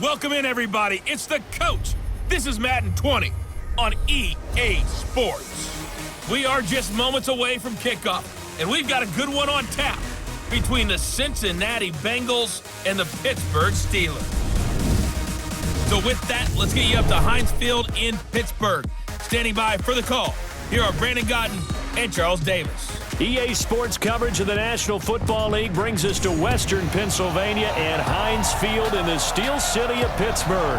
Welcome in, everybody. It's the coach. This is Madden 20 on EA Sports. We are just moments away from kickoff, and we've got a good one on tap between the Cincinnati Bengals and the Pittsburgh Steelers. So with that, let's get you up to HEINZ Field in Pittsburgh. Standing by for the call, here are Brandon Godden and Charles Davis. EA Sports coverage of the National Football League brings us to Western Pennsylvania and HEINZ Field in the Steel City of Pittsburgh.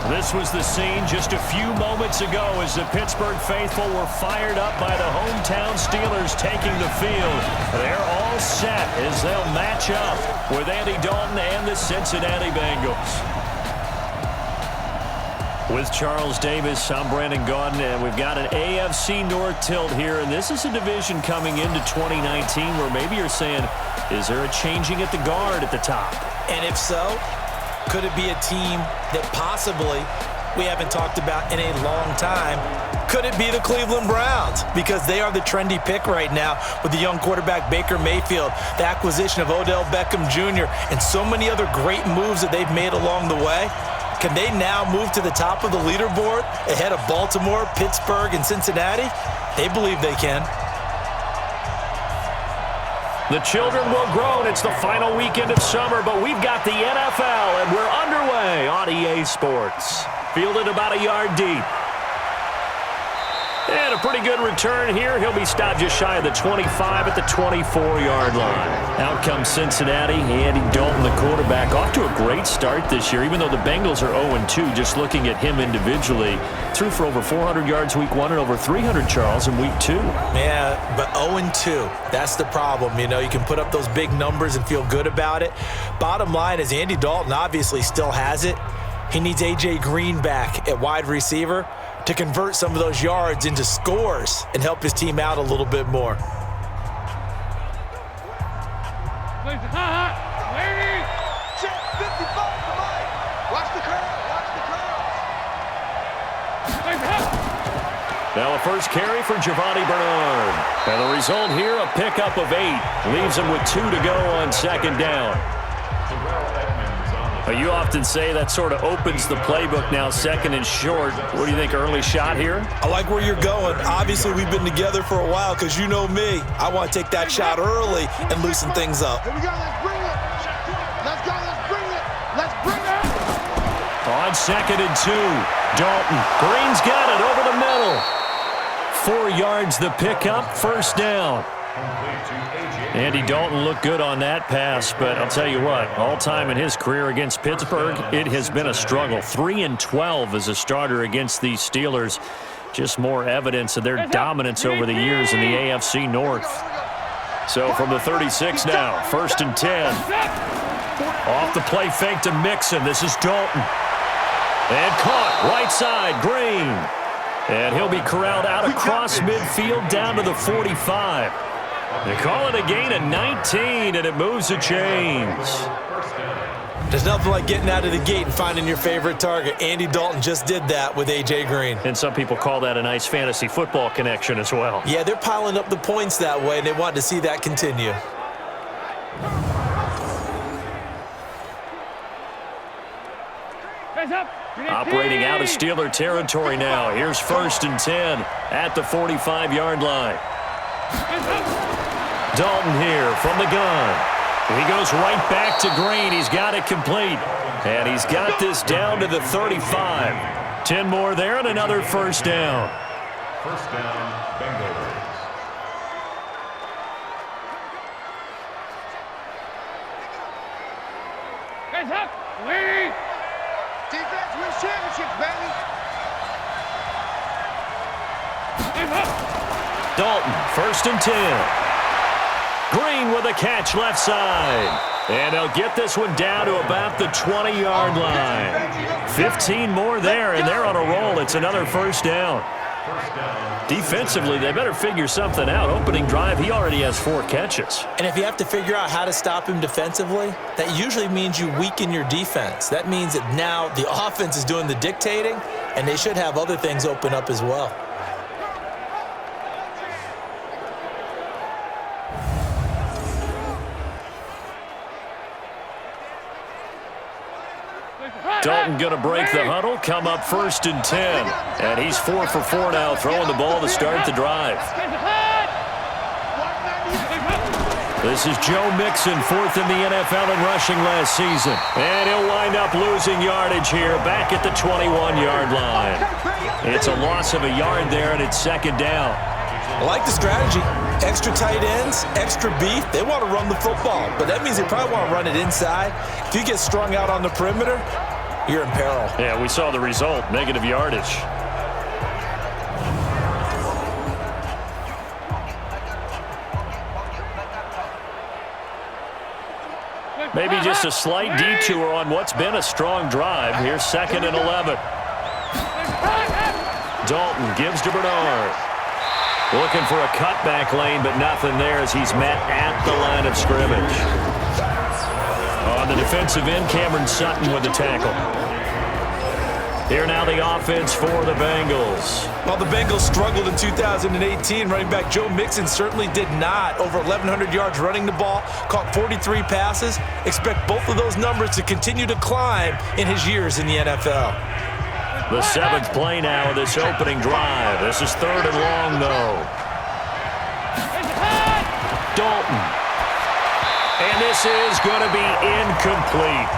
This was the scene just a few moments ago as the Pittsburgh faithful were fired up by the hometown Steelers taking the field. They're all set as they'll match up with Andy Dalton and the Cincinnati Bengals. With Charles Davis, I'm Brandon Gaudin, and we've got an AFC North tilt here, and this is a division coming into 2019 where maybe you're saying, is there a changing at the guard at the top? And if so, could it be a team that possibly we haven't talked about in a long time? Could it be the Cleveland Browns? Because they are the trendy pick right now with the young quarterback Baker Mayfield, the acquisition of Odell Beckham Jr., and so many other great moves that they've made along the way. Can they now move to the top of the leaderboard ahead of Baltimore, Pittsburgh, and Cincinnati? They believe they can. The children will grow, and it's the final weekend of summer, but we've got the NFL, and we're underway on EA Sports. Fielded about a yard deep. And a pretty good return here. He'll be stopped just shy of the 25 at the 24-yard line. Out comes Cincinnati. Andy Dalton, the quarterback, off to a great start this year, even though the Bengals are 0-2. Just looking at him individually, threw for over 400 yards week 1 and over 300, Charles, in week 2. Yeah, but 0-2, that's the problem. You know, you can put up those big numbers and feel good about it. Bottom line is Andy Dalton obviously still has it. He needs A.J. Green back at wide receiver to convert some of those yards into scores and help his team out a little bit more. Now a first carry for Giovanni Bernard. And the result here, a pickup of 8. Leaves him with 2 to go on second down. You often say that sort of opens the playbook now, second and short. What do you think, early shot here? I like where you're going. Obviously, we've been together for a while because you know me. I want to take that shot early and loosen things up. Here we go. Let's bring it. Let's go. Let's bring it. Let's bring it. On second and 2, Dalton. Green's got it over the middle. 4 yards the pickup, first down. Andy Dalton looked good on that pass, but I'll tell you what, all time in his career against Pittsburgh, it has been a struggle. 3-12 as a starter against these Steelers. Just more evidence of their dominance over the years in the AFC North. So from the 36 now, first and 10. Off the play fake to Mixon. This is Dalton. And caught, right side, Green. And he'll be corralled out across midfield down to the 45. They call it a gain of 19, and it moves the chains. There's nothing like getting out of the gate and finding your favorite target. Andy Dalton just did that with A.J. Green. And some people call that a nice fantasy football connection as well. Yeah, they're piling up the points that way, and they want to see that continue. Operating out of Steeler territory now. Here's first and 10 at the 45-yard line. Dalton here from the gun. He goes right back to Green. He's got it complete. And he's got this down to the 35. 10 more there and another first down. First down, Bengals. Hands up. Lead. Defense wins championships, baby. Dalton, first and 10. Green with a catch left side. And they'll get this one down to about the 20-yard line. 15 more there, and they're on a roll. It's another first down. Defensively, they better figure something out. Opening drive, he already has 4 catches. And if you have to figure out how to stop him defensively, that usually means you weaken your defense. That means that now the offense is doing the dictating, and they should have other things open up as well. Dalton going to break the huddle, come up 1st and 10. And he's 4 for 4 now, throwing the ball to start the drive. This is Joe Mixon, 4th in the NFL in rushing last season. And he'll wind up losing yardage here, back at the 21-yard line. It's a loss of a yard there, and it's 2nd down. I like the strategy. Extra tight ends, extra beef. They want to run the football, but that means they probably want to run it inside. If you get strung out on the perimeter, you're in peril. Yeah, we saw the result, negative yardage. Maybe just a slight detour on what's been a strong drive. Here's 2nd and 11. Dalton gives to Bernard. Looking for a cutback lane, but nothing there as he's met at the line of scrimmage. On the defensive end, Cameron Sutton with the tackle. Here now the offense for the Bengals. Well, the Bengals struggled in 2018. Running back Joe Mixon certainly did not. Over 1,100 yards running the ball, caught 43 passes. Expect both of those numbers to continue to climb in his years in the NFL. The 7th play now of this opening drive. This is 3rd and long, though. Dalton. And this is going to be incomplete.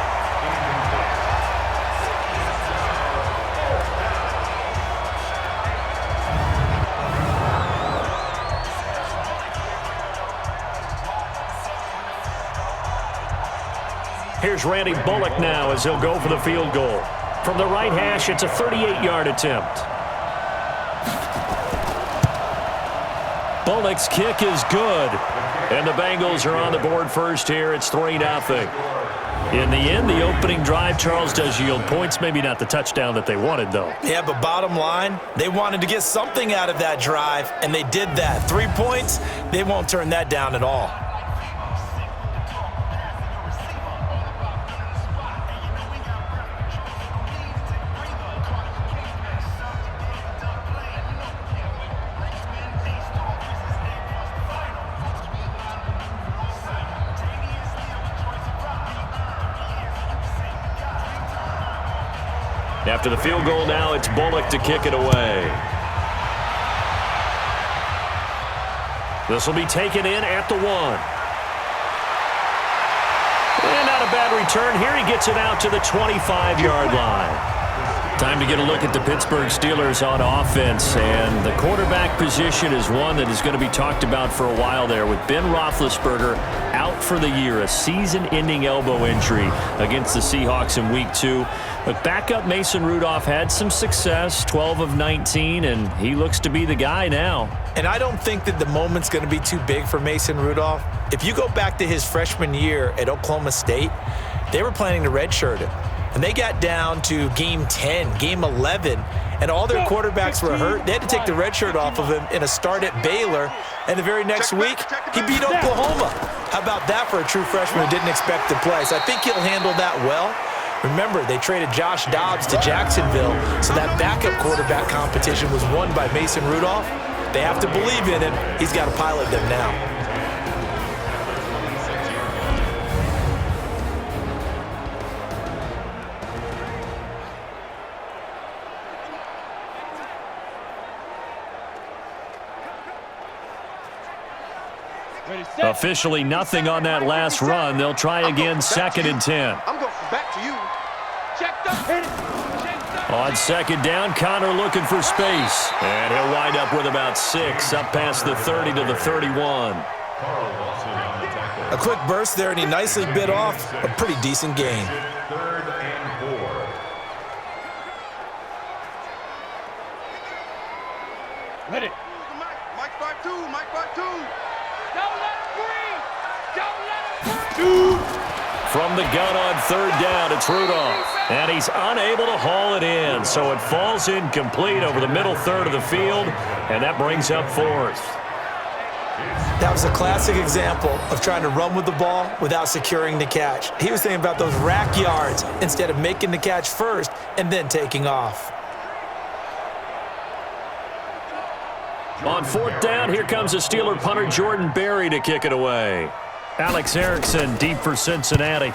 Here's Randy Bullock now as he'll go for the field goal. From the right hash, it's a 38-yard attempt. Bullock's kick is good. And the Bengals are on the board first here. It's 3-0. In the end, the opening drive, Charles, does yield points. Maybe not the touchdown that they wanted, though. Yeah, but bottom line, they wanted to get something out of that drive, and they did that. 3 points, they won't turn that down at all. After the field goal now, it's Bullock to kick it away. This will be taken in at the 1. And not a bad return. Here he gets it out to the 25-yard line. Time to get a look at the Pittsburgh Steelers on offense. And the quarterback position is one that is going to be talked about for a while there, with Ben Roethlisberger out for the year, a season-ending elbow injury against the Seahawks in Week 2. But backup Mason Rudolph had some success, 12 of 19, and he looks to be the guy now. And I don't think that the moment's going to be too big for Mason Rudolph. If you go back to his freshman year at Oklahoma State, they were planning to redshirt him. And they got down to game 10, game 11, and all their quarterbacks were hurt. They had to take the red shirt off of him in a start at Baylor, and the very next week, he beat Oklahoma. How about that for a true freshman who didn't expect to play? So I think he'll handle that well. Remember, they traded Josh Dobbs to Jacksonville, so that backup quarterback competition was won by Mason Rudolph. They have to believe in him. He's got to pilot them now. Officially nothing on that last run. They'll try again, 2nd and 10. I'm going back to you. Check the hit. On 2nd down, Connor looking for space. And he'll wind up with about 6, up past the 30 to the 31. A quick burst there, and he nicely bit off a pretty decent gain. 3rd and 4. Ready. Mike 5-2. Mike 5-2. Don't let him breathe. Don't let him breathe. From the gun on 3rd down, it's Rudolph. And he's unable to haul it in, so it falls incomplete over the middle third of the field, and that brings up 4th. That was a classic example of trying to run with the ball without securing the catch. He was thinking about those rack yards instead of making the catch first and then taking off. On 4th down, here comes the Steeler punter Jordan Berry to kick it away. Alex Erickson deep for Cincinnati.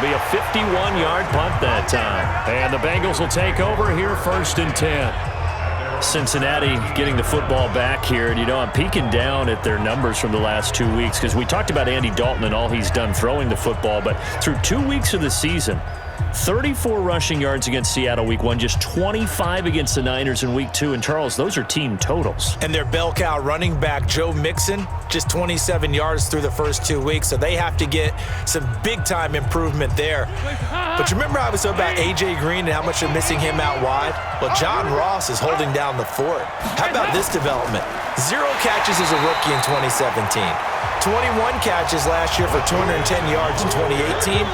It'll be a 51-yard punt that time. And the Bengals will take over here, 1st and 10. Cincinnati getting the football back here. And, you know, I'm peeking down at their numbers from the last 2 weeks because we talked about Andy Dalton and all he's done throwing the football. But through 2 weeks of the season, 34 rushing yards against Seattle week 1, just 25 against the Niners in week 2. And, Charles, those are team totals. And their bell cow running back, Joe Mixon, just 27 yards through the first 2 weeks. So they have to get some big-time improvement there. But you remember I was talking about A.J. Green and how much they're missing him out wide? Well, John Ross is holding down the fort. How about this development? 0 catches as a rookie in 2017. 21 catches last year for 210 yards in 2018.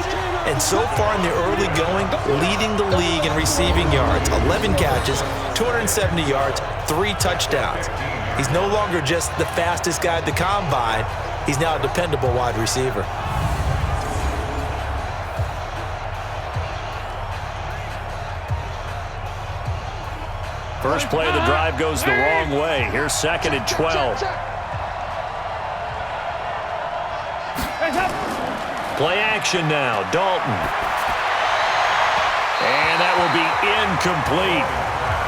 And so far in the early going, leading the league in receiving yards. 11 catches, 270 yards, 3 touchdowns. He's no longer just the fastest guy at the combine. He's now a dependable wide receiver. First play of the drive goes the wrong way. Here's 2nd and 12. Play action now, Dalton. And that will be incomplete.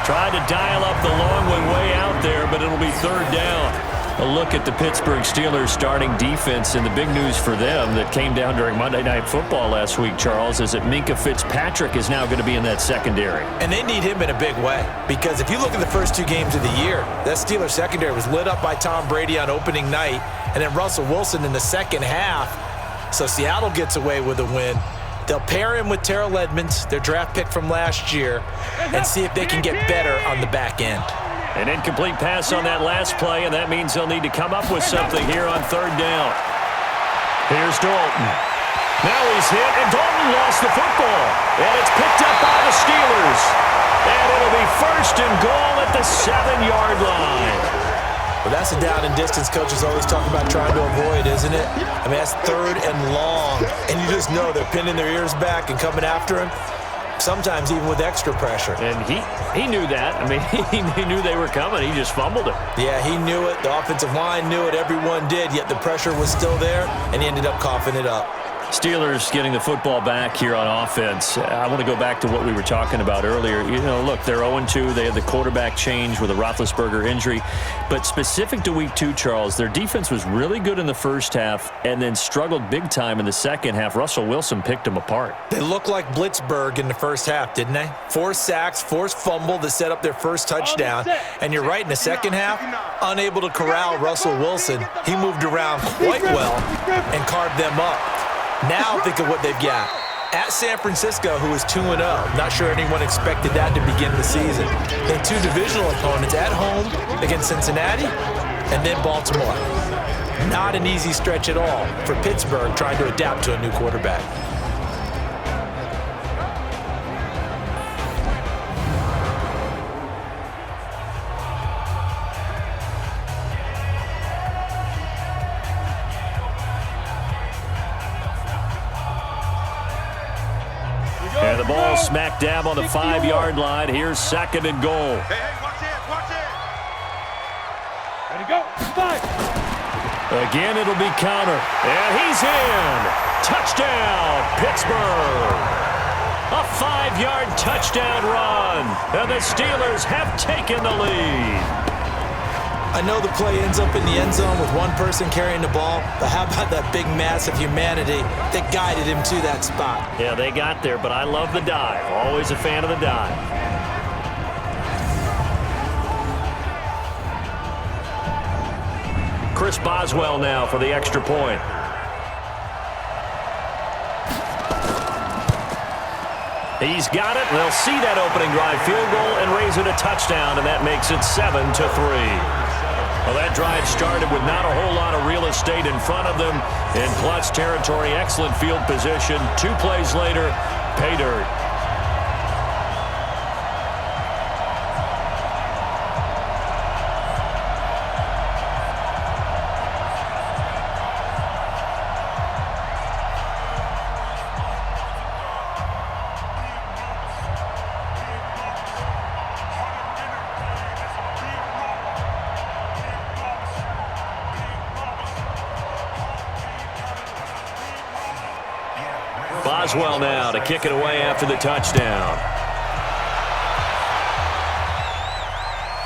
Tried to dial up the long one way out there, but it'll be 3rd down. A look at the Pittsburgh Steelers starting defense, and the big news for them that came down during Monday Night Football last week, Charles, is that Minkah Fitzpatrick is now going to be in that secondary. And they need him in a big way, because if you look at the first 2 games of the year, that Steelers secondary was lit up by Tom Brady on opening night, and then Russell Wilson in the second half. So Seattle gets away with a win. They'll pair him with Terrell Edmonds, their draft pick from last year, and see if they can get better on the back end. An incomplete pass on that last play, and that means they'll need to come up with something here on 3rd down. Here's Dalton. Now he's hit, and Dalton lost the football. And it's picked up by the Steelers. And it'll be 1st and goal at the 7-yard line. Well, that's a down and distance coaches always talk about trying to avoid, isn't it? I mean, that's 3rd and long, and you just know they're pinning their ears back and coming after him, sometimes even with extra pressure. And he knew that. I mean, he knew they were coming. He just fumbled it. Yeah, he knew it. The offensive line knew it. Everyone did, yet the pressure was still there, and he ended up coughing it up. Steelers getting the football back here on offense. I want to go back to what we were talking about earlier. You know, look, they're 0-2. They had the quarterback change with a Roethlisberger injury. But specific to week 2, Charles, their defense was really good in the first half and then struggled big time in the second half. Russell Wilson picked them apart. They looked like Blitzburg in the first half, didn't they? 4 sacks, forced fumble that set up their first touchdown. And you're right, in the second half, unable to corral Russell Wilson. He moved around quite well and carved them up. Now think of what they've got. At San Francisco, who is 2-0. Not sure anyone expected that to begin the season. Then 2 divisional opponents at home against Cincinnati and then Baltimore. Not an easy stretch at all for Pittsburgh trying to adapt to a new quarterback. And the ball smack dab on the 5-yard line. Here's 2nd and goal. Hey, watch it, watch it. Ready, go. 5. Again, it'll be counter. And he's in. Touchdown, Pittsburgh. A 5-yard touchdown run. And the Steelers have taken the lead. I know the play ends up in the end zone with one person carrying the ball, but how about that big mass of humanity that guided him to that spot? Yeah, they got there, but I love the dive. Always a fan of the dive. Chris Boswell now for the extra point. He's got it. They'll see that opening drive field goal and raise it a touchdown, and that makes it 7-3. Well, that drive started with not a whole lot of real estate in front of them. In clutch territory, excellent field position. 2 plays later, pay dirt. Boswell now to kick it away after the touchdown.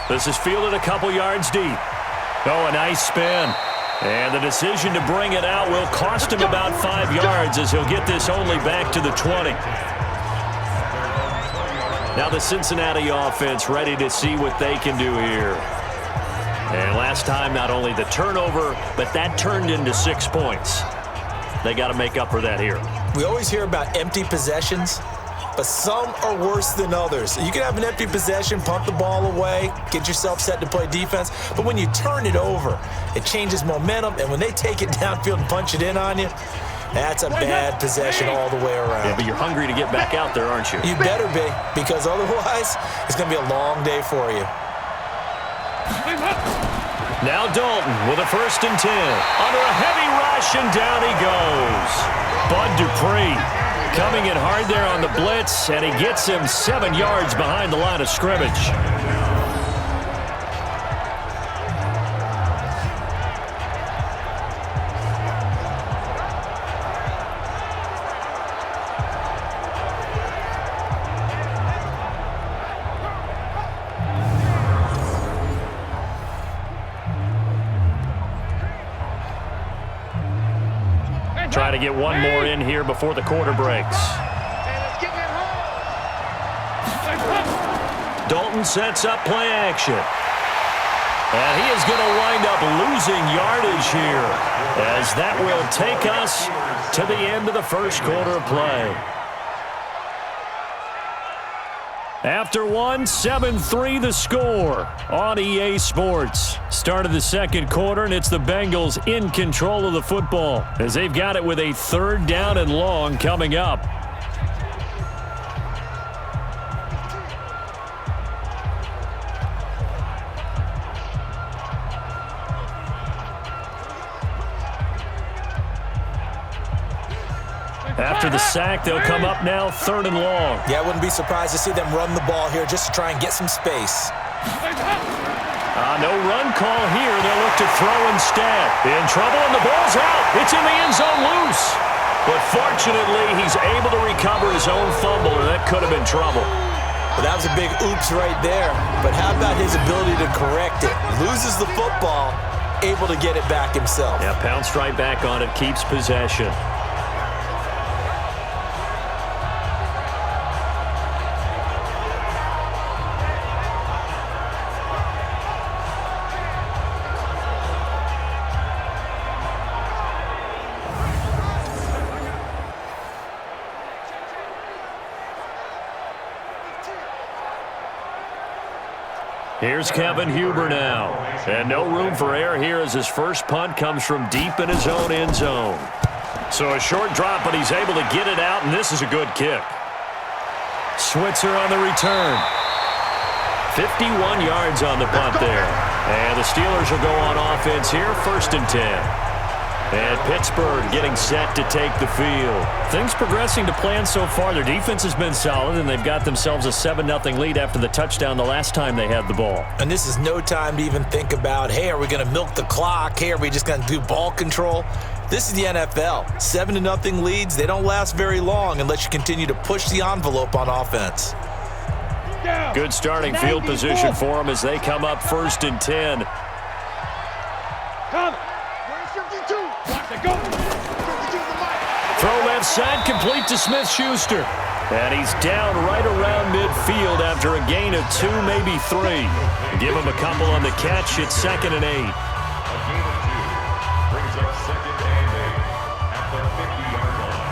This is fielded a couple yards deep. Oh, a nice spin. And the decision to bring it out will cost him about 5 yards as he'll get this only back to the 20. Now the Cincinnati offense ready to see what they can do here. And last time, not only the turnover, but that turned into 6 points. They got to make up for that here. We always hear about empty possessions, but some are worse than others. You can have an empty possession, punt the ball away, get yourself set to play defense, but when you turn it over, it changes momentum, and when they take it downfield and punch it in on you, that's a bad possession all the way around. Yeah, but you're hungry to get back out there, aren't you? You better be, because otherwise, it's going to be a long day for you. Now Dalton with a 1st and 10. Under a heavy rush, and down he goes. Bud Dupree coming in hard there on the blitz, and he gets him 7 yards behind the line of scrimmage. Try to get one more in here before the quarter breaks. Dalton sets up play action. And he is going to wind up losing yardage here, as that will take us to the end of the first quarter of play. After one, 7-3 the score on EA Sports. Start of the second quarter, and it's the Bengals in control of the football as they've got it with a 3rd down and long coming up. After the sack, they'll come up now 3rd and long. Yeah, I wouldn't be surprised to see them run the ball here just to try and get some space. No run call here. They'll look to throw instead. In trouble, and the ball's out. It's in the end zone loose. But fortunately, he's able to recover his own fumble, and that could have been trouble. Well, that was a big oops right there. But how about his ability to correct it? Loses the football, able to get it back himself. Yeah, pounced right back on it, keeps possession. Here's Kevin Huber now. And no room for error here as his first punt comes from deep in his own end zone. So a short drop, but he's able to get it out, and this is a good kick. Switzer on the return. 51 yards on the punt there. And the Steelers will go on offense here, 1st and 10. And Pittsburgh getting set to take the field. Things progressing to plan so far. Their defense has been solid, and they've got themselves a 7-0 lead after the touchdown the last time they had the ball. And this is no time to even think about, hey, are we going to milk the clock? Hey, are we just going to do ball control? This is the NFL. 7-0 leads, they don't last very long unless you continue to push the envelope on offense. Good starting field position for them as they come up 1st and 10. Throw left side, complete to Smith-Schuster. And he's down right around midfield after a gain of 2, maybe 3. Give him a couple on the catch. It's 2nd and 8. A gain of 2 brings up 2nd and 8 at the 50-yard line.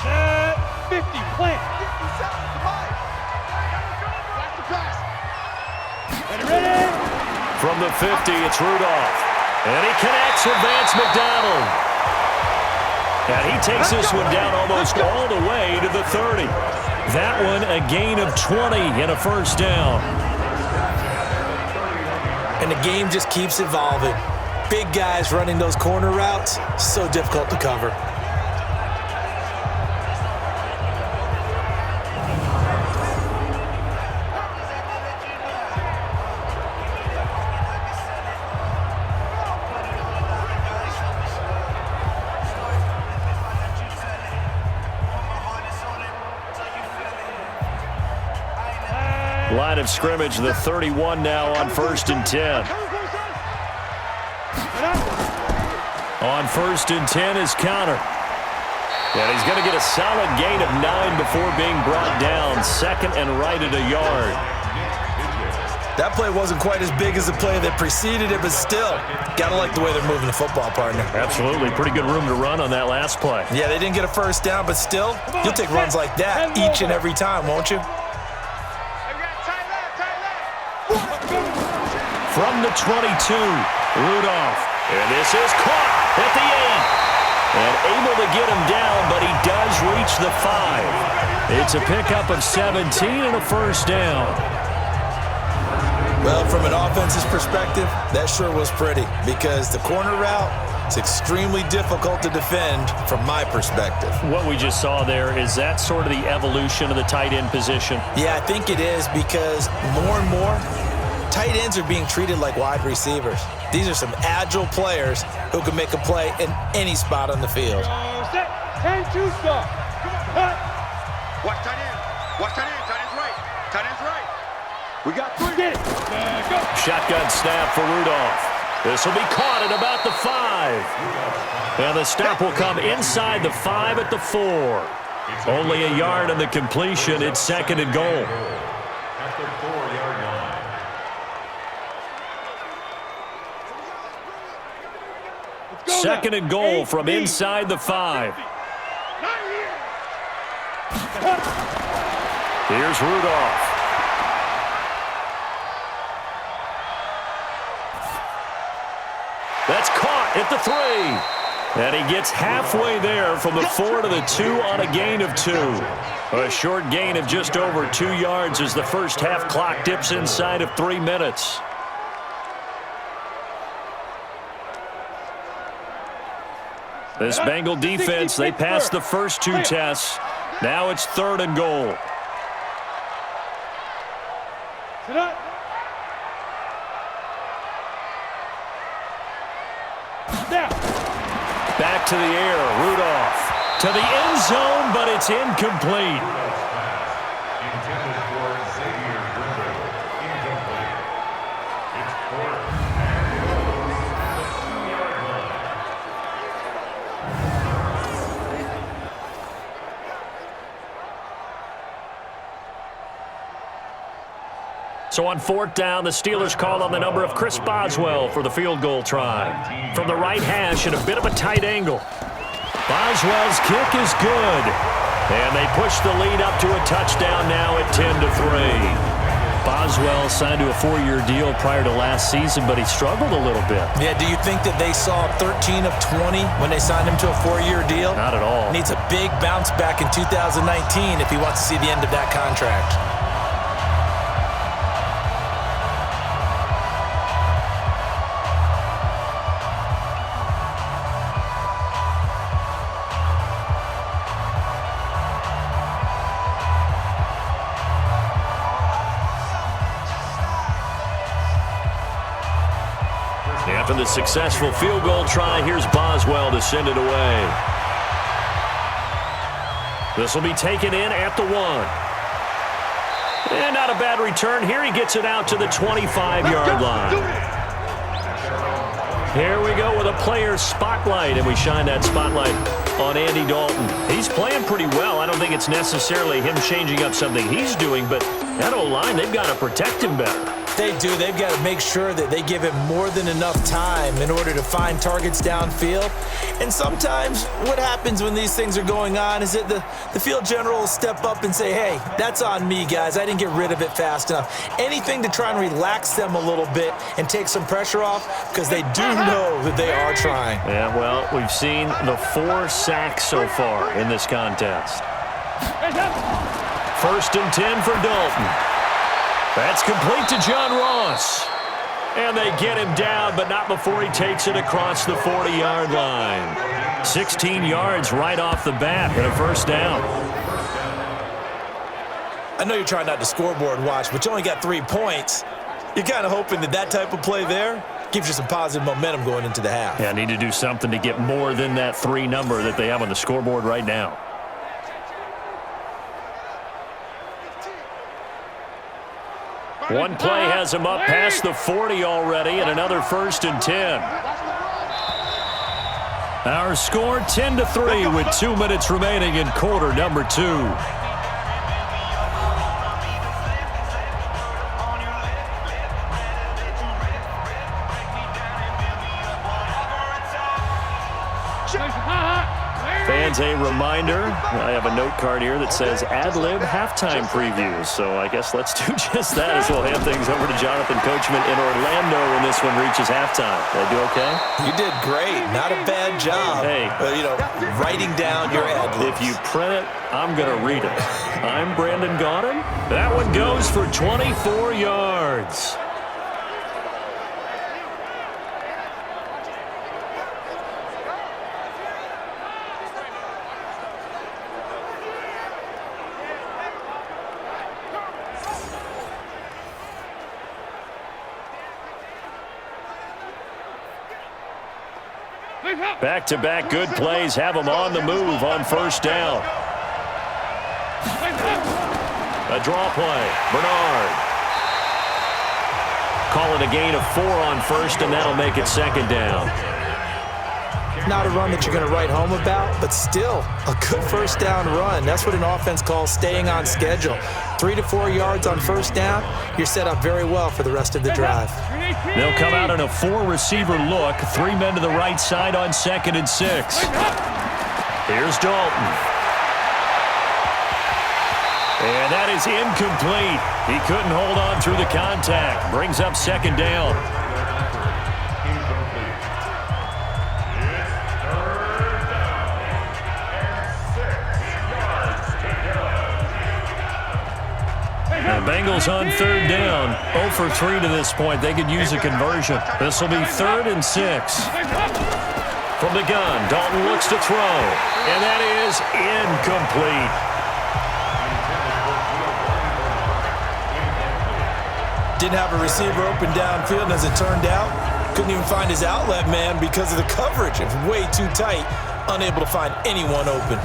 Set 50, plant. 57, combine. Back to pass. Ready? From the 50, it's Rudolph. And he connects with Vance McDonald. And he takes this one down almost all the way to the 30. That one a gain of 20 and a 1st down. And the game just keeps evolving. Big guys running those corner routes, so difficult to cover. Line of scrimmage, the 31 now on 1st and 10. On 1st and 10 is Connor. And he's going to get a solid gain of 9 before being brought down. 2nd and right at a yard. That play wasn't quite as big as the play that preceded it, but still, got to like the way they're moving the football, partner. Absolutely. Pretty good room to run on that last play. Yeah, they didn't get a first down, but still, you'll take runs like that each and every time, won't you? From the 22, Rudolph. And this is caught at the 8. And able to get him down, but he does reach the 5. It's a pickup of 17 and a first down. Well, from an offense's perspective, that sure was pretty because the corner route is extremely difficult to defend from my perspective. What we just saw there, is that sort of the evolution of the tight end position? Yeah, I think it is because more and more, tight ends are being treated like wide receivers. These are some agile players who can make a play in any spot on the field. Set. 10-2 stop. Watch tight end. Watch tight end. Tight end's right. Tight end's right. We got 3. Get it. Go. Shotgun snap for Rudolph. This will be caught at about the 5. And the stop will come inside the 5 at the 4. Only a yard on the completion. It's 2nd and goal. At the 4-yard line. Second and goal from inside the 5. Here's Rudolph. That's caught at the 3. And he gets halfway there from the 4 to the 2 on a gain of 2. A short gain of just over 2 yards as the first half clock dips inside of 3 minutes. This Bengal defense, they passed the first 2 tests. Now it's 3rd and goal. Back to the air, Rudolph. To the end zone, but it's incomplete. Intended for Xavier Brindle. Incomplete. It's 4th and goal at the 2-yard line. So on 4th down, the Steelers call on the number of Chris Boswell for the field goal try. From the right hash at a bit of a tight angle. Boswell's kick is good. And they push the lead up to a touchdown now at 10-3. Boswell signed to a 4-year deal prior to last season, but he struggled a little bit. Yeah, do you think that they saw 13 of 20 when they signed him to a 4-year deal? Not at all. Needs a big bounce back in 2019 if he wants to see the end of that contract. After the successful field goal try, here's Boswell to send it away. This will be taken in at the 1. And not a bad return. Here he gets it out to the 25-yard line. Here we go with a player's spotlight, and we shine that spotlight on Andy Dalton. He's playing pretty well. I don't think it's necessarily him changing up something he's doing, but that O-line, they've got to protect him better. They do. They've got to make sure that they give him more than enough time in order to find targets downfield. And sometimes what happens when these things are going on is that the field general will step up and say, hey, that's on me, guys. I didn't get rid of it fast enough. Anything to try and relax them a little bit and take some pressure off because they do know that they are trying. Yeah, well, we've seen the 4 sacks so far in this contest. 1st and 10 for Dalton. That's complete to John Ross. And they get him down, but not before he takes it across the 40-yard line. 16 yards right off the bat and a first down. I know you're trying not to scoreboard watch, but you only got 3 points. You're kind of hoping that that type of play there gives you some positive momentum going into the half. Yeah, need to do something to get more than that 3 number that they have on the scoreboard right now. One play has him up past the 40 already, and another 1st and 10. Our score 10-3 with 2 minutes remaining in quarter number 2. Fans, a reminder, I have a note card here that says ad-lib halftime previews. So I guess let's do just that as we'll hand things over to Jonathan Coachman in Orlando when this one reaches halftime. Did I do okay? You did great. Not a bad job. Hey. Writing down your ad-libs. If you print it, I'm going to read it. I'm Brandon Gaudin. That one goes for 24 yards. Back-to-back good plays have them on the move on 1st down. A draw play. Bernard. Call it a gain of 4 on 1st, and that'll make it 2nd down. Not a run that you're going to write home about, but still a good 1st down run. That's what an offense calls staying on schedule. 3 to 4 yards on 1st down, you're set up very well for the rest of the drive. They'll come out in a 4-receiver look. 3 men to the right side on 2nd and 6. Here's Dalton. And that is incomplete. He couldn't hold on through the contact. Brings up 2nd down. The Bengals on 3rd down. 0 for 3 to this point. They could use a conversion. This will be 3rd and 6. From the gun, Dalton looks to throw. And that is incomplete. Didn't have a receiver open downfield, and as it turned out, couldn't even find his outlet man because of the coverage. It was way too tight, unable to find anyone open.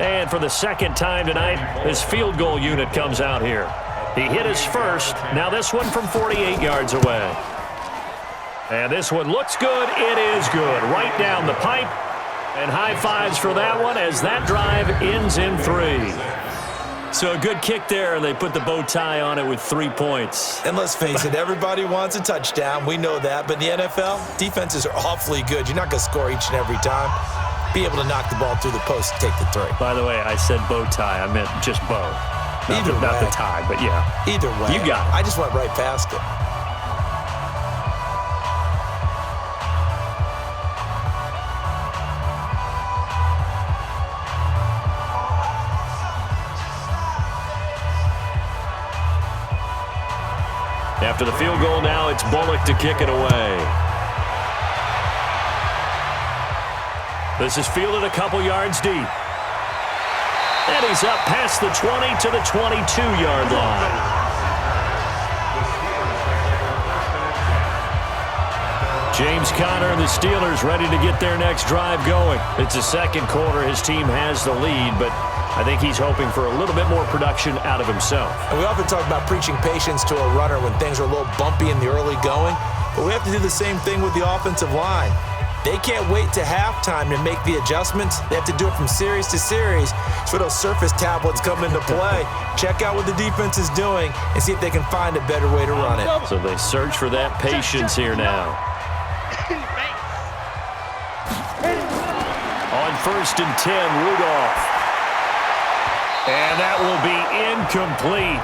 And for the 2nd time tonight, his field goal unit comes out here. He hit his first. Now this one from 48 yards away. And this one looks good. It is good. Right down the pipe. And high fives for that one as that drive ends in 3. So a good kick there, and they put the bow tie on it with 3 points. And let's face it, everybody wants a touchdown. We know that. But in the NFL, defenses are awfully good. You're not going to score each and every time. Be able to knock the ball through the post and take the 3. By the way, I said bow tie. I meant just bow. Not the tie, but yeah. Either way. You got it. I just went right past it. After the field goal now, it's Bullock to kick it away. This is fielded a couple yards deep. And he's up past the 20 to the 22-yard line. James Conner and the Steelers ready to get their next drive going. It's the 2nd quarter. His team has the lead, but I think he's hoping for a little bit more production out of himself. And we often talk about preaching patience to a runner when things are a little bumpy in the early going, but we have to do the same thing with the offensive line. They can't wait to halftime to make the adjustments. They have to do it from series to series. That's where those surface tablets come into play. Check out what the defense is doing and see if they can find a better way to run it. So they search for that patience here now. On 1st and 10, Rudolph. And that will be incomplete.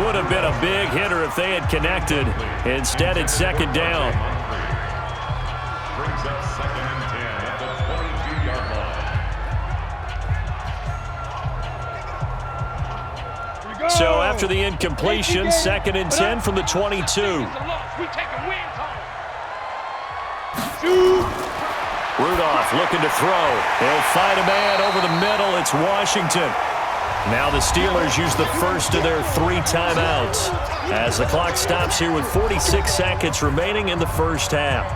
Would have been a big hitter if they had connected. Instead, it's 2nd down. Brings up 2nd and 10 at the 22-yard line. So after the incompletion, 2nd and 10 from the 22. Rudolph looking to throw. He'll find a man over the middle. It's Washington. Now the Steelers use the first of their 3 timeouts as the clock stops here with 46 seconds remaining in the first half.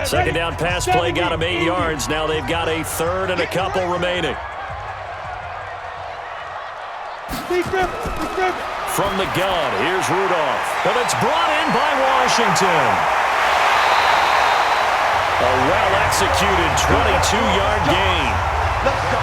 Second down pass play got him 8 yards. Now they've got a third and a couple remaining. From the gun, here's Rudolph. And it's brought in by Washington. A well-executed 22-yard gain. Let's go.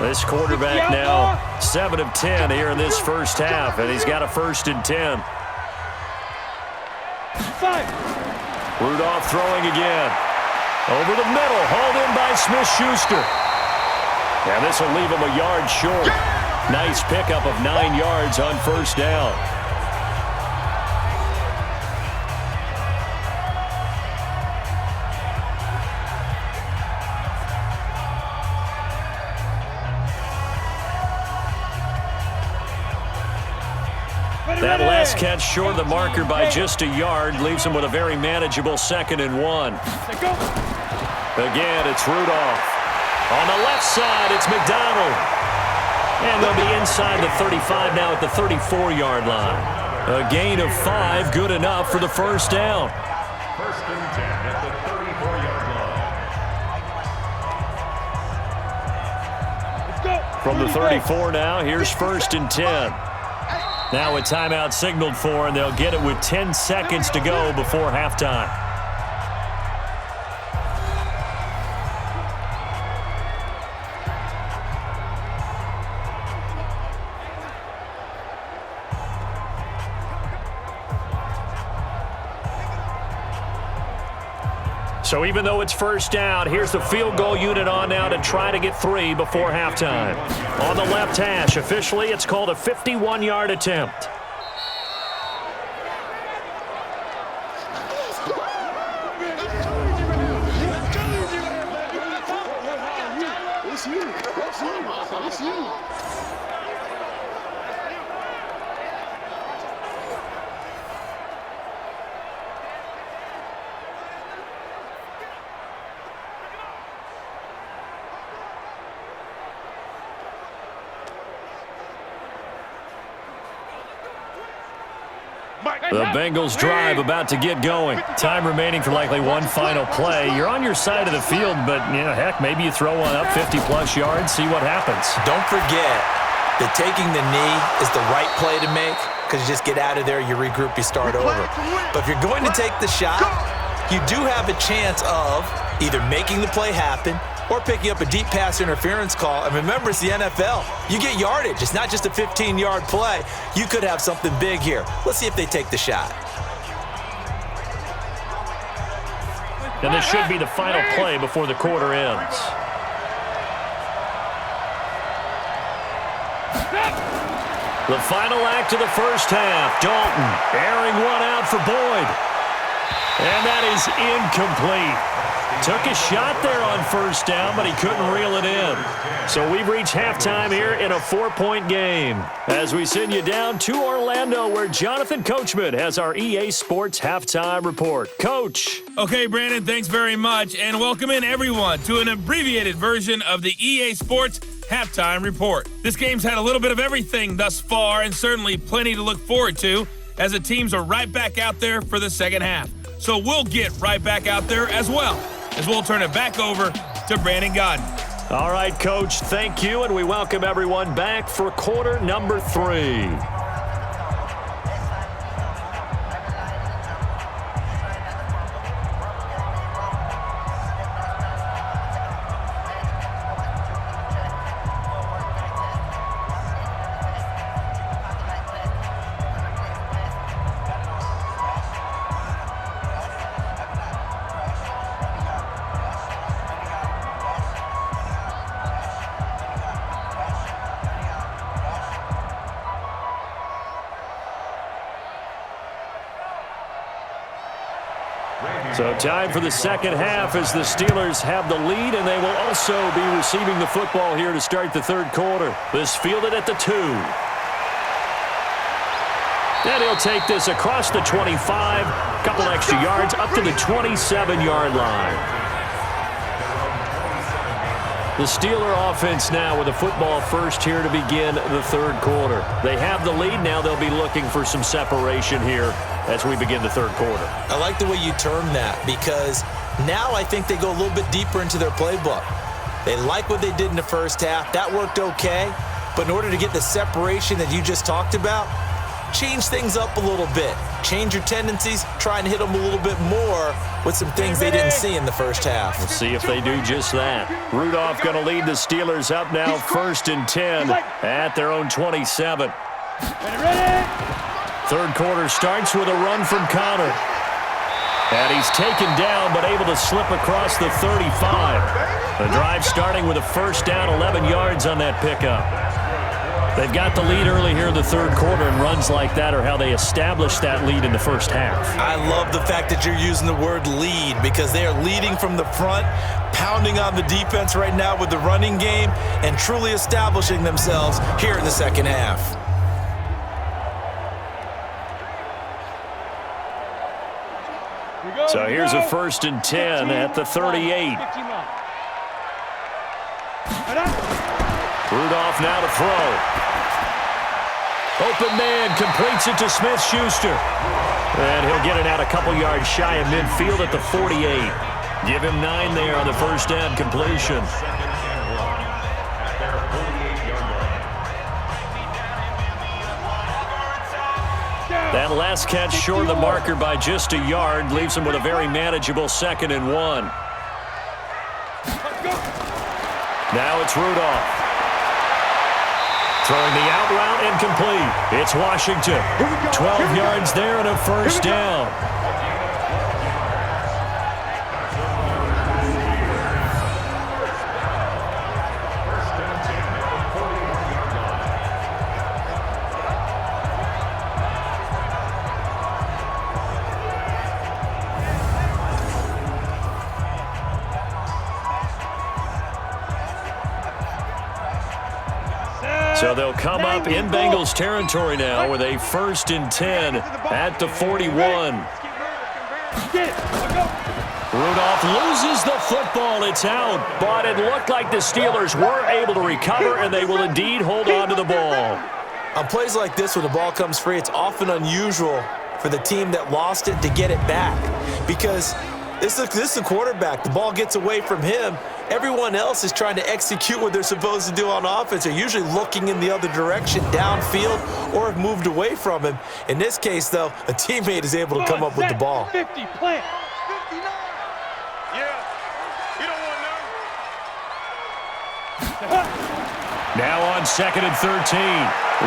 This quarterback now 7 of 10 here in this first half, and he's got a 1st and 10. Rudolph throwing again. Over the middle, hauled in by Smith-Schuster. And this will leave him a yard short. Nice pickup of 9 yards on first down. That last catch short of the marker by just a yard leaves him with a very manageable 2nd and 1. Again, it's Rudolph. On the left side, it's McDonald. And they'll be inside the 35 now at the 34-yard line. A gain of 5, good enough for the first down. 1st and 10 at the 34-yard line. From the 34 now, here's 1st and 10. Now a timeout signaled for, and they'll get it with 10 seconds to go before halftime. So even though it's first down, here's the field goal unit on now to try to get 3 before halftime. On the left hash, officially it's called a 51-yard attempt. The Bengals drive about to get going. Time remaining for likely one final play. You're on your side of the field, but, you know, heck, maybe you throw one up 50-plus yards, see what happens. Don't forget that taking the knee is the right play to make because you just get out of there, you regroup, you start over. But if you're going to take the shot, you do have a chance of either making the play happen or picking up a deep pass interference call. And remember, it's the NFL. You get yardage. It's not just a 15-yard play. You could have something big here. Let's see if they take the shot. And this should be the final play before the quarter ends. The final act of the first half. Dalton airing one out for Boyd. And that is incomplete. Took a shot there on first down, but he couldn't reel it in. So we've reached halftime here in a 4-point game. As we send you down to Orlando, where Jonathan Coachman has our EA Sports Halftime Report. Coach. Okay, Brandon, thanks very much. And welcome in, everyone, to an abbreviated version of the EA Sports Halftime Report. This game's had a little bit of everything thus far, and certainly plenty to look forward to, as the teams are right back out there for the second half. So we'll get right back out there as well, as we'll turn it back over to Brandon Godden. All right, Coach, thank you, and we welcome everyone back for quarter number 3. So time for the second half as the Steelers have the lead, and they will also be receiving the football here to start the third quarter. This fielded at the 2. And he'll take this across the 25, a couple extra yards, up to the 27-yard line. The Steeler offense now with the football first here to begin the third quarter. They have the lead. Now they'll be looking for some separation here as we begin the third quarter. I like the way you term that because now I think they go a little bit deeper into their playbook. They like what they did in the first half. That worked okay. But in order to get the separation that you just talked about, change things up a little bit. Change your tendencies, try and hit them a little bit more with some things they didn't see in the first half. We'll see if they do just that. Rudolph going to lead the Steelers up now 1st and 10 at their own 27. Third quarter starts with a run from Connor. And he's taken down but able to slip across the 35. The drive starting with a first down, 11 yards on that pickup. They've got the lead early here in the third quarter, and runs like that are how they establish that lead in the first half. I love the fact that you're using the word lead because they are leading from the front, pounding on the defense right now with the running game, and truly establishing themselves here in the second half. So here's a 1st and 10 at the 38. Rudolph now to throw. Open man completes it to Smith-Schuster. And he'll get it out a couple yards shy of midfield at the 48. Give him 9 there on the first down completion. That last catch short of the marker by just a yard leaves him with a very manageable 2nd and 1. Now it's Rudolph. Throwing the out route incomplete. It's Washington. 12 yards there and a first down. So they'll come up in Bengals territory now with a 1st and 10 at the 41. Rudolph loses the football. It's out, but it looked like the Steelers were able to recover, and they will indeed hold on to the ball. On plays like this when the ball comes free, it's often unusual for the team that lost it to get it back because this is the quarterback. The ball gets away from him. Everyone else is trying to execute what they're supposed to do on offense. They're usually looking in the other direction, downfield, or have moved away from him. In this case, though, a teammate is able to come up with the ball. 50, plant. 59. Yeah, you don't want to know. Now on 2nd and 13,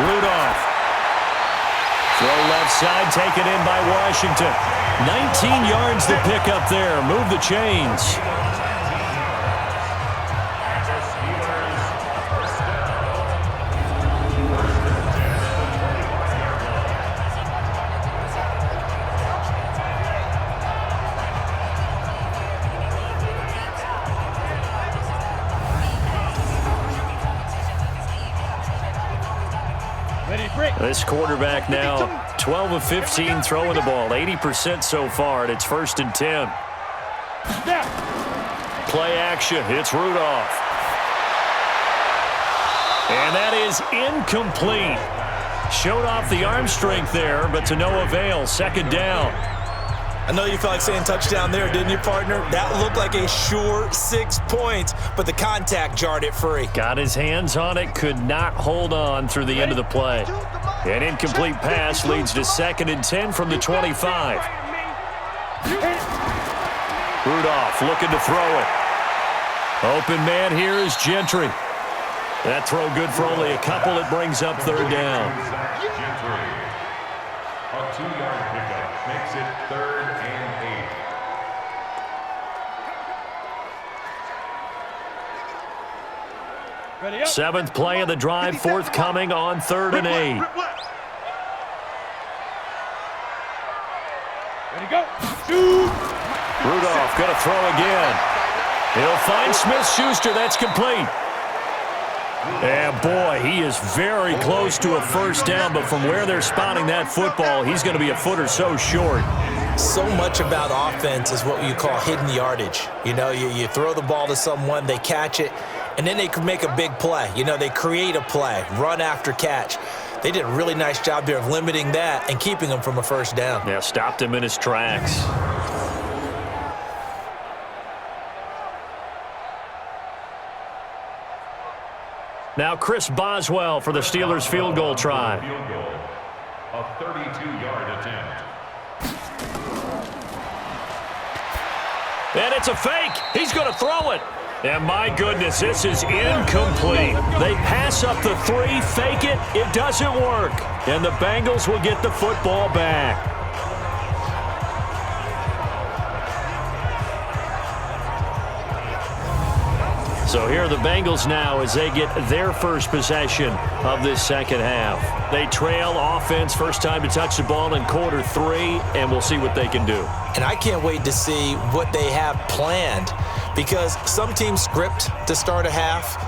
Rudolph. Throw left side, taken in by Washington. 19 yards to pick up there. Move the chains. This quarterback now 12 of 15 throwing the ball, 80% so far, and it's 1st and 10. Play action, it's Rudolph. And that is incomplete. Showed off the arm strength there, but to no avail. 2nd down. I know you felt like saying touchdown there, didn't you, partner? That looked like a sure 6 points, but the contact jarred it free. Got his hands on it, could not hold on through the end of the play. An incomplete pass leads to 2nd and 10 from the 25. Rudolph looking to throw it. Open man here is Gentry. That throw good for only a couple. It brings up 3rd down. Gentry. A 2-yard pickup makes it 3rd and 8. 7th play of the drive, forthcoming on 3rd and 8. Ready, go. Shoot. Rudolph going to throw again. He'll find Smith-Schuster. That's complete. And, boy, he is very close to a first down, but from where they're spotting that football, he's going to be a foot or so short. So much about offense is what you call hidden yardage. You know, you throw the ball to someone, they catch it, and then they can make a big play. You know, they create a play, run after catch. They did a really nice job there of limiting that and keeping him from a first down. Yeah, stopped him in his tracks. Now Chris Boswell for the Steelers field goal try. Field goal, a 32-yard attempt. And it's a fake. He's going to throw it. And my goodness, this is incomplete. They pass up the 3, fake it. It doesn't work. And the Bengals will get the football back. So here are the Bengals now as they get their first possession of this second half. They trail offense, first time to touch the ball in quarter 3, and we'll see what they can do. And I can't wait to see what they have planned, because some teams script to start a half.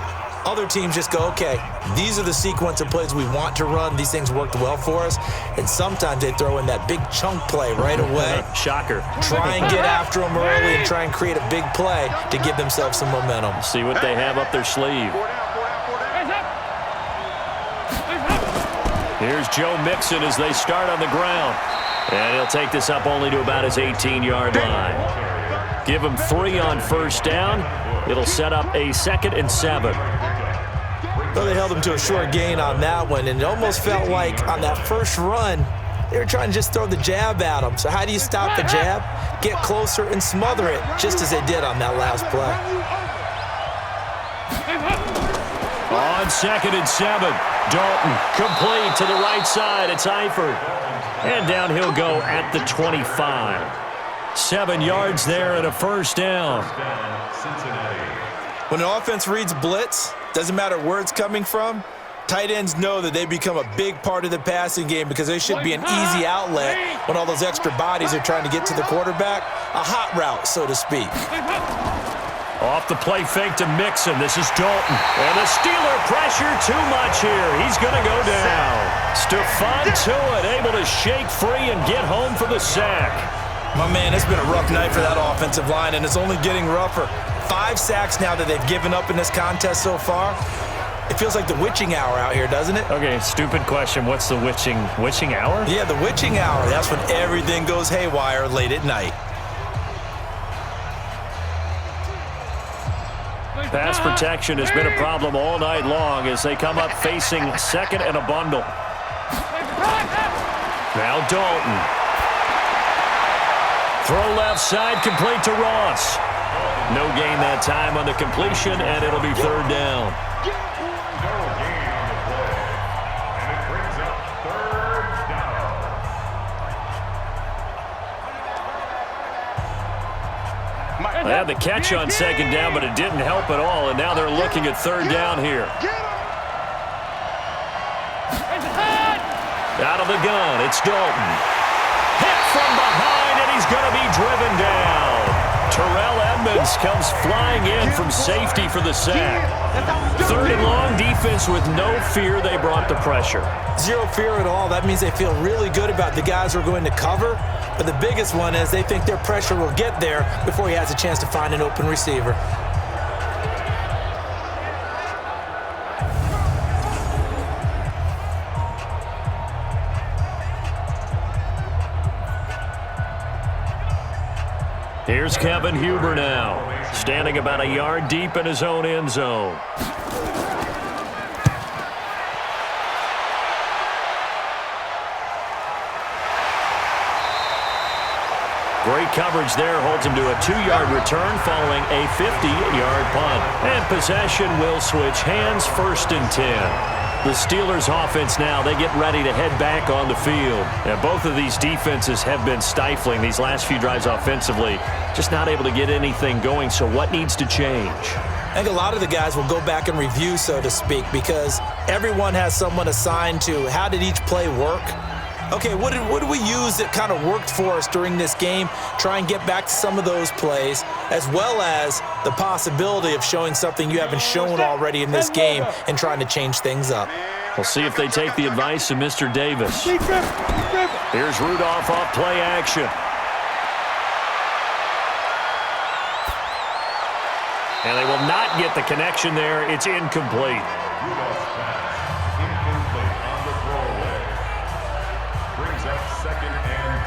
Other teams just go, okay, these are the sequence of plays we want to run. These things worked well for us. And sometimes they throw in that big chunk play right away. Shocker. Try and get after them early and try and create a big play to give themselves some momentum. See what they have up their sleeve. Here's Joe Mixon as they start on the ground. And he'll take this up only to about his 18-yard line. Give him 3 on first down. It'll set up a 2nd and 7. Well, they held him to a short gain on that one, and it almost felt like on that first run, they were trying to just throw the jab at him. So how do you stop the jab? Get closer and smother it, just as they did on that last play. On 2nd and 7, Dalton complete to the right side. It's Eifert. And down he'll go at the 25. 7 yards there and a first down. When an offense reads blitz, doesn't matter where it's coming from, tight ends know that they become a big part of the passing game because they should be an easy outlet when all those extra bodies are trying to get to the quarterback. A hot route, so to speak. Off the play fake to Mixon. This is Dalton. And the Steeler pressure too much here. He's going to go down. Stephon Tuitt able to shake free and get home for the sack. My man, it's been a rough night for that offensive line, and it's only getting rougher. 5 sacks now that they've given up in this contest so far. It feels like the witching hour out here, doesn't it? Okay, stupid question. What's the witching hour? Yeah, the witching hour. That's when everything goes haywire late at night. Pass protection has been a problem all night long as they come up facing 2nd and a bundle. Now Dalton. Throw left side, complete to Ross. No gain that time on the completion, and it'll be 3rd down. No gain on the play. And it brings up 3rd down. They had the catch on 2nd down, but it didn't help at all, and now they're looking at 3rd down here. Out of the gun, it's Dalton. Hit from behind, and he's going to be driven down. Terrell Edmonds comes flying in from safety for the sack. 3rd and long, defense with no fear. They brought the pressure. Zero fear at all. That means they feel really good about the guys who are going to cover. But the biggest one is they think their pressure will get there before he has a chance to find an open receiver. Here's Kevin Huber now, standing about a yard deep in his own end zone. Great coverage there, holds him to a 2-yard return following a 50-yard punt. And possession will switch hands, 1st and 10. The Steelers offense now, they get ready to head back on the field. And both of these defenses have been stifling these last few drives offensively. Just not able to get anything going, so what needs to change? I think a lot of the guys will go back and review, so to speak, because everyone has someone assigned to how did each play work. Okay, what did we use that kind of worked for us during this game? Try and get back to some of those plays, as well as the possibility of showing something you haven't shown already in this game and trying to change things up. We'll see if they take the advice of Mr. Davis. Here's Rudolph off play action. And they will not get the connection there. It's incomplete. Rudolph's pass incomplete on the throwaway. Brings up 2nd and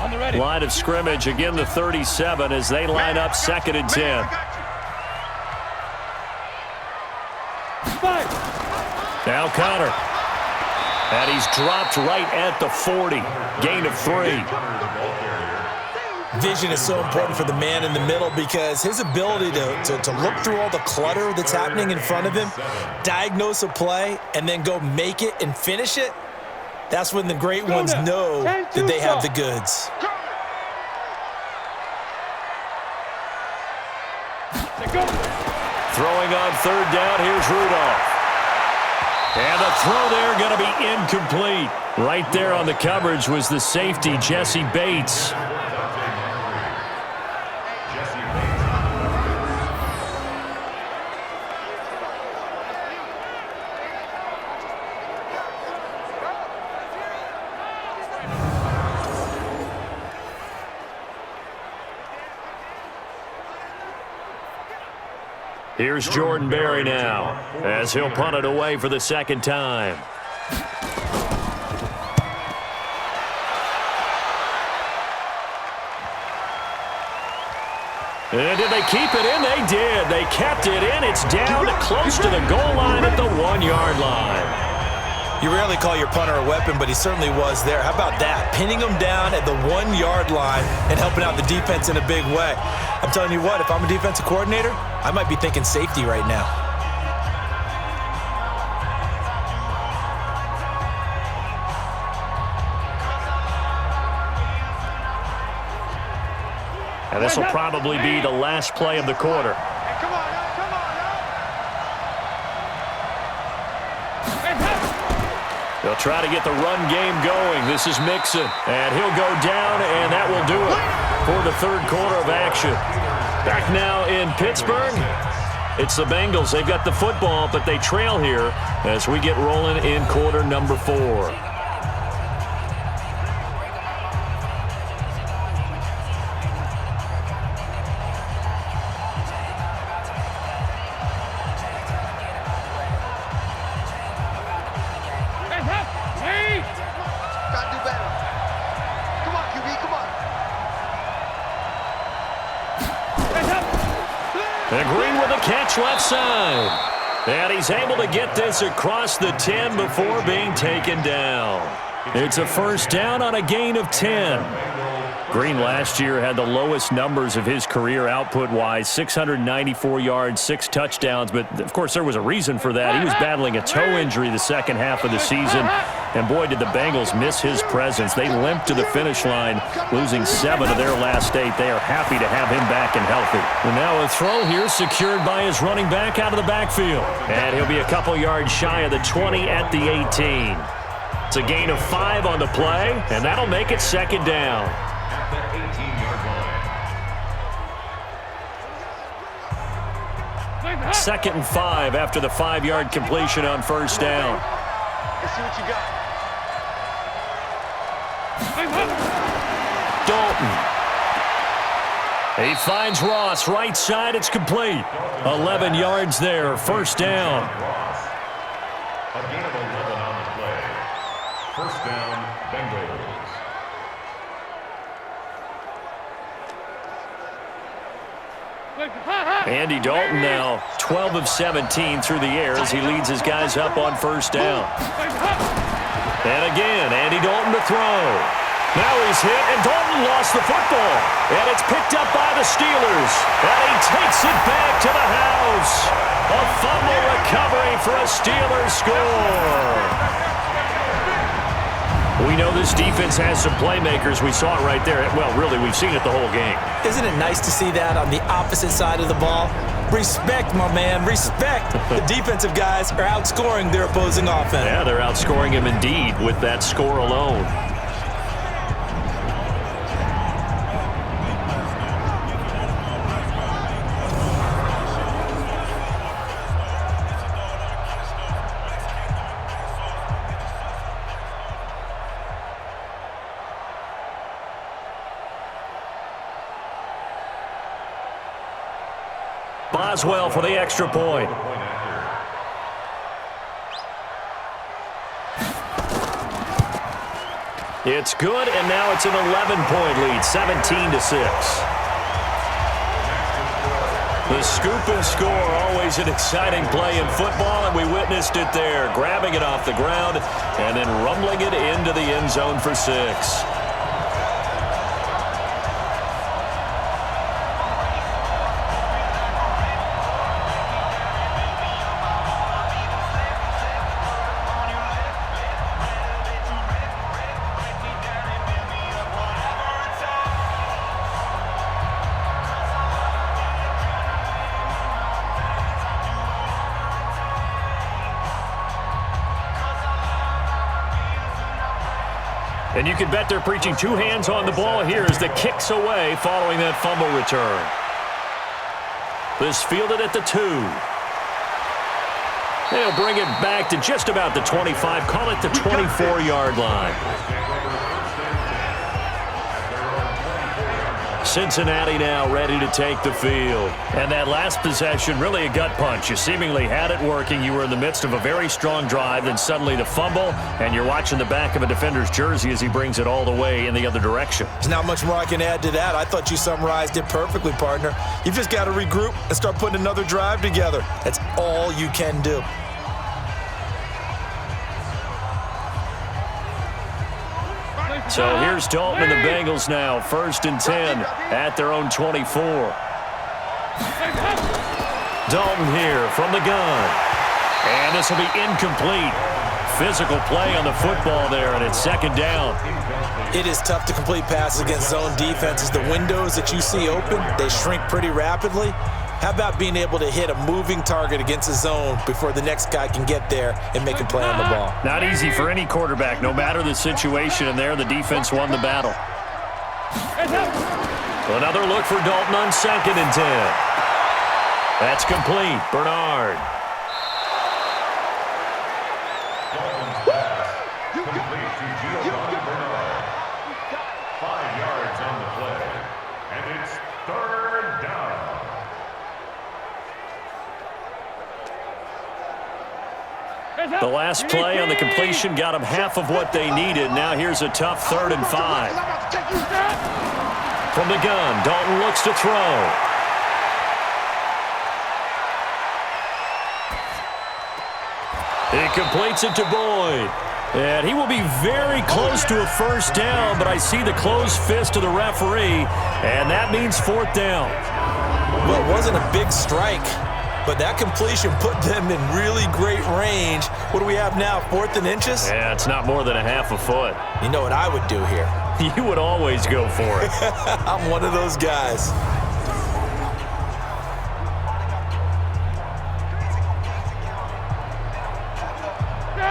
10. On the ready. Line of scrimmage, again the 37 as they line up 2nd and 10. Now Connor. And he's dropped right at the 40. Gain of 3. Vision is so important for the man in the middle because his ability to look through all the clutter that's happening in front of him, diagnose a play, and then go make it and finish it, that's when the great ones know that they have the goods. Throwing on 3rd down, here's Rudolph. And the throw there going to be incomplete. Right there on the coverage was the safety, Jesse Bates. Here's Jordan Berry now, as he'll punt it away for the 2nd time. And did they keep it in? They did. They kept it in. It's down to close to the goal line at the 1-yard line. You rarely call your punter a weapon, but he certainly was there. How about that? Pinning him down at the 1-yard line and helping out the defense in a big way. I'm telling you what, if I'm a defensive coordinator, I might be thinking safety right now. And this will probably be the last play of the quarter. They'll try to get the run game going. This is Mixon, and he'll go down, and that will do it for the 3rd quarter of action. Back now in Pittsburgh, it's the Bengals. They've got the football, but they trail here as we get rolling in quarter number 4. And Green with a catch left side. And he's able to get this across the 10 before being taken down. It's a 1st down on a gain of 10. Green last year had the lowest numbers of his career output-wise, 694 yards, 6 touchdowns. But, of course, there was a reason for that. He was battling a toe injury the 2nd half of the season. And, boy, did the Bengals miss his presence. They limped to the finish line, losing 7 of their last 8. They are happy to have him back and healthy. And now a throw here secured by his running back out of the backfield. And he'll be a couple yards shy of the 20 at the 18. It's a gain of 5 on the play, and that'll make it 2nd down. At the 18-yard line. 2nd and 5 after the 5-yard completion on 1st down. Let's see what you got. Dalton. He finds Ross right side. It's complete. 11 yards there. 1st down. A gain of 11 on the play. 1st down, Bengals. Andy Dalton now 12 of 17 through the air as he leads his guys up on 1st down. And again, Andy Dalton to throw. Now he's hit, and Dalton lost the football. And it's picked up by the Steelers. And he takes it back to the house. A fumble recovery for a Steelers score. We know this defense has some playmakers. We saw it right there. Well, really, we've seen it the whole game. Isn't it nice to see that on the opposite side of the ball? Respect, my man, respect. The defensive guys are outscoring their opposing offense. Yeah, they're outscoring him indeed with that score alone. Boswell for the extra point. It's good, and now it's an 11-point lead, 17-6. The scoop and score, always an exciting play in football, and we witnessed it there, grabbing it off the ground and then rumbling it into the end zone for 6. And you can bet they're preaching 2 hands on the ball here as the kick's away following that fumble return. This fielded at the 2. They'll bring it back to just about the 25, call it the 24-yard line. Cincinnati now ready to take the field. And that last possession, really a gut punch. You seemingly had it working. You were in the midst of a very strong drive, then suddenly the fumble, and you're watching the back of a defender's jersey as he brings it all the way in the other direction. There's not much more I can add to that. I thought you summarized it perfectly, partner. You've just got to regroup and start putting another drive together. That's all you can do. So here's Dalton and the Bengals now, 1st and 10 at their own 24. Dalton here from the gun. And this will be incomplete. Physical play on the football there, and it's 2nd down. It is tough to complete passes against zone defenses. The windows that you see open, they shrink pretty rapidly. How about being able to hit a moving target against a zone before the next guy can get there and make a play on the ball? Not easy for any quarterback, no matter the situation, and there the defense won the battle. Another look for Dalton on 2nd and 10. That's complete. Bernard. Complete to Giovanni Bernard. 5 yards on the play. And it's 3rd down. The last play on the completion got them half of what they needed. Now here's a tough 3rd and 5. From the gun, Dalton looks to throw. He completes it to Boyd. And he will be very close to a 1st down, but I see the closed fist of the referee, and that means 4th down. Well, it wasn't a big strike, but that completion put them in really great range. What do we have now, 4th and inches? Yeah, it's not more than a half a foot. You know what I would do here? You would always go for it. I'm one of those guys.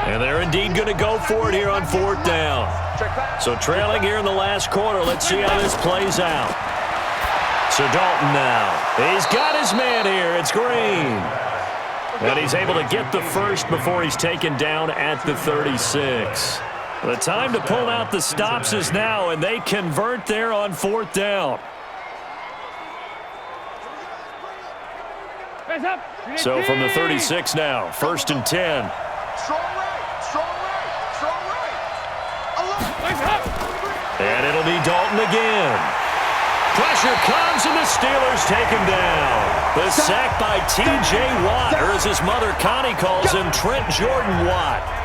And they're indeed going to go for it here on 4th down. So trailing here in the last quarter, let's see how this plays out. So Dalton now. He's got his man here. It's Green. And he's able to get the first before he's taken down at the 36. The time to pull out the stops is now, and they convert there on 4th down. So from the 36 now, 1st and 10. And it'll be Dalton again. Pressure comes, and the Steelers take him down. The sack by T.J. Watt, or as his mother Connie calls him, Trent Jordan Watt.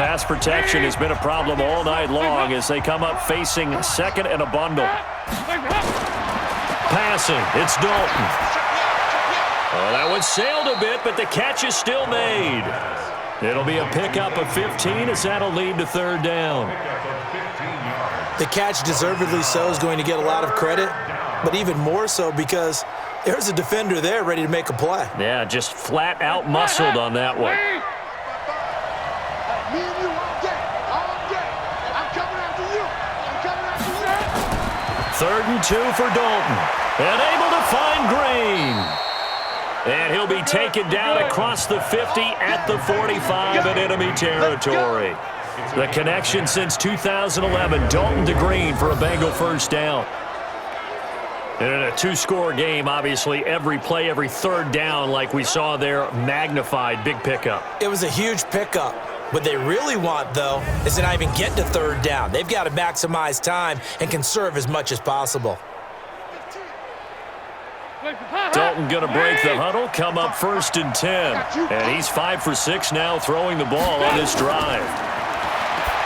pass protection has been a problem all night long as they come up facing second and a bundle. Passing, it's Dalton. Oh, that one sailed a bit, but the catch is still made. It'll be a pickup of 15 as that'll lead to third down. The catch, deservedly so, is going to get a lot of credit, but even more so because there's a defender there ready to make a play. Yeah, just flat out muscled on that one. Third and 2 for Dalton. And able to find Green. And he'll be taken down across the 50 at the 45 in enemy territory. The connection since 2011, Dalton to Green for a Bengal first down. And in a two-score game, obviously, every play, every third down, like we saw there, magnified, big pickup. It was a huge pickup. What they really want, though, is to not even get to third down. They've got to maximize time and conserve as much as possible. Dalton going to break the huddle, come up 1st and 10. And he's 5 for 6 now throwing the ball on this drive.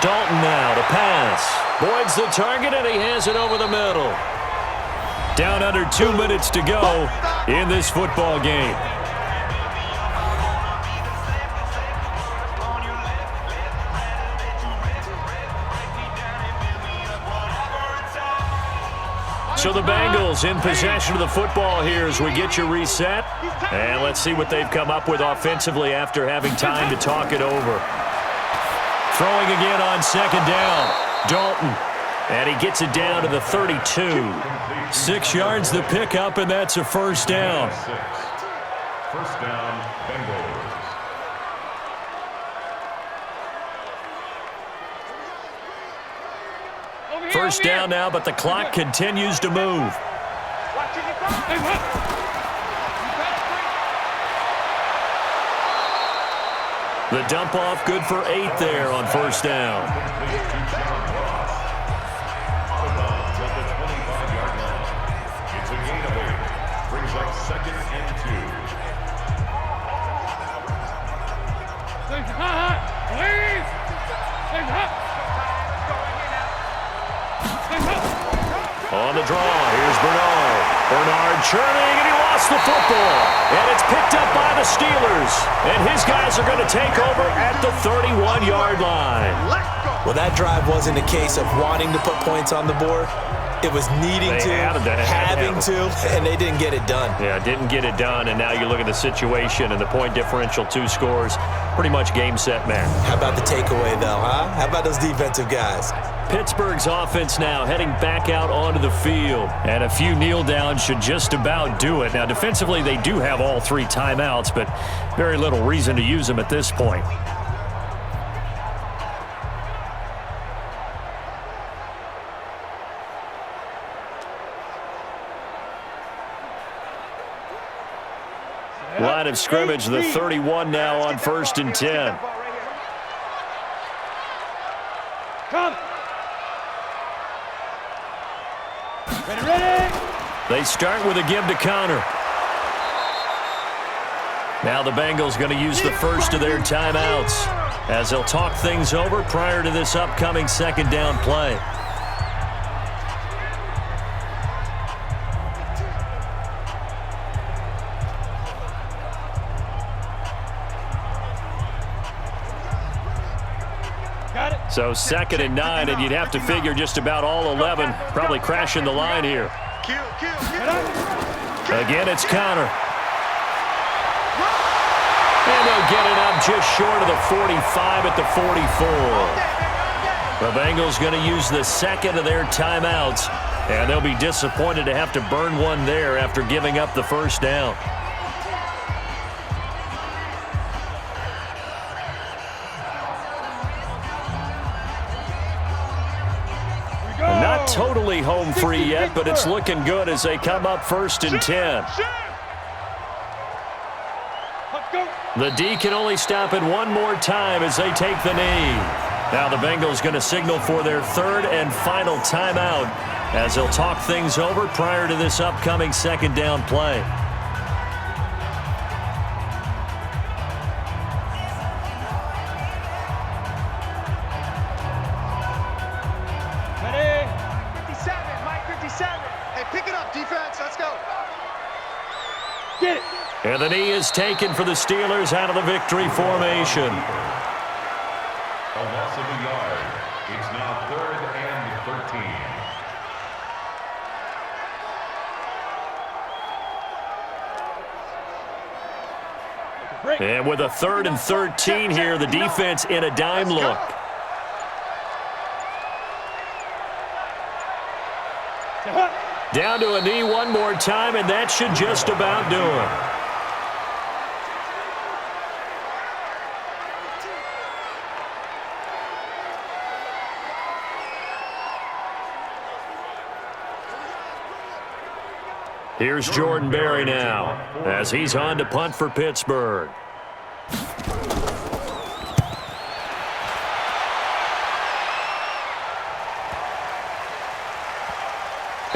Dalton now to pass. Boyd's the target, and he has it over the middle. Down under 2 minutes to go in this football game. So the Bengals in possession of the football here as we get you reset. And let's see what they've come up with offensively after having time to talk it over. Throwing again on second down. Dalton. And he gets it down to the 32. 6 yards the pickup, and that's a first down. First down, Bengals. First down now, but the clock continues to move. The dump off good for 8 there on first down. It's a gain of 8. Brings up 2nd and 2. On the draw, here's Bernard. Bernard churning, and he lost the football. And it's picked up by the Steelers. And his guys are going to take over at the 31-yard line. Well, that drive wasn't a case of wanting to put points on the board. It was needing to, having to, and they didn't get it done. Yeah, didn't get it done, and now you look at the situation and the point differential, 2 scores, pretty much game, set, match. How about the takeaway, though, huh? How about those defensive guys? Pittsburgh's offense now heading back out onto the field, and a few kneel downs should just about do it. Now, defensively, they do have all 3 timeouts, but very little reason to use them at this point. Line of scrimmage, the 31 now on 1st and 10. Come. Ready. They start with a give to Connor. Now the Bengals going to use the first of their timeouts as they'll talk things over prior to this upcoming second down play. So 2nd and 9, and you'd have to figure just about all 11 probably crashing the line here. Again, it's Connor. And they'll get it up just short of the 45 at the 44. The Bengals going to use the second of their timeouts, and they'll be disappointed to have to burn one there after giving up the first down. Not totally home free yet, but it's looking good as they come up 1st and 10. The D can only stop it one more time as they take the knee. Now the Bengals going to signal for their 3rd and final timeout as they'll talk things over prior to this upcoming second down play. Get it. And the knee is taken for the Steelers out of the victory formation. A loss of a yard. It's now 3rd and 13. And with a 3rd and 13 here, the defense in a dime look. Down to a knee one more time, and that should just about do it. Here's Jordan Berry now, as he's on to punt for Pittsburgh.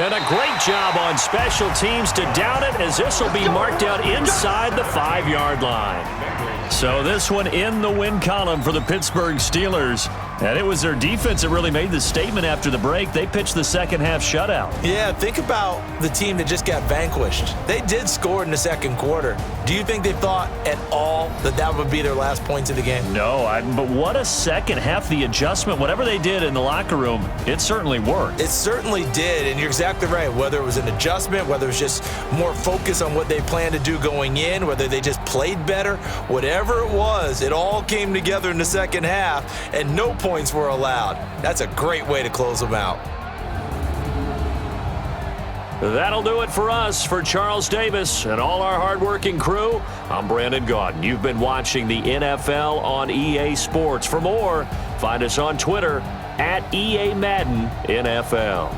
And a great job on special teams to down it, as this will be marked out inside the 5-yard line. So this one in the win column for the Pittsburgh Steelers. And it was their defense that really made the statement after the break. They pitched the second half shutout. Yeah, think about the team that just got vanquished. They did score in the second quarter. Do you think they thought at all that that would be their last points of the game? No, but what a second half. The adjustment, whatever they did in the locker room, it certainly worked. It certainly did, and you're exactly right. Whether it was an adjustment, whether it was just more focus on what they planned to do going in, whether they just played better, whatever it was, it all came together in the second half, and no points were allowed. That's a great way to close them out. That'll do it for us. For Charles Davis and all our hardworking crew, I'm Brandon Gaudin. You've been watching the NFL on EA Sports. For more, find us on Twitter at EA Madden NFL.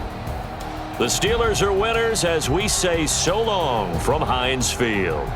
The Steelers are winners as we say so long from HEINZ Field.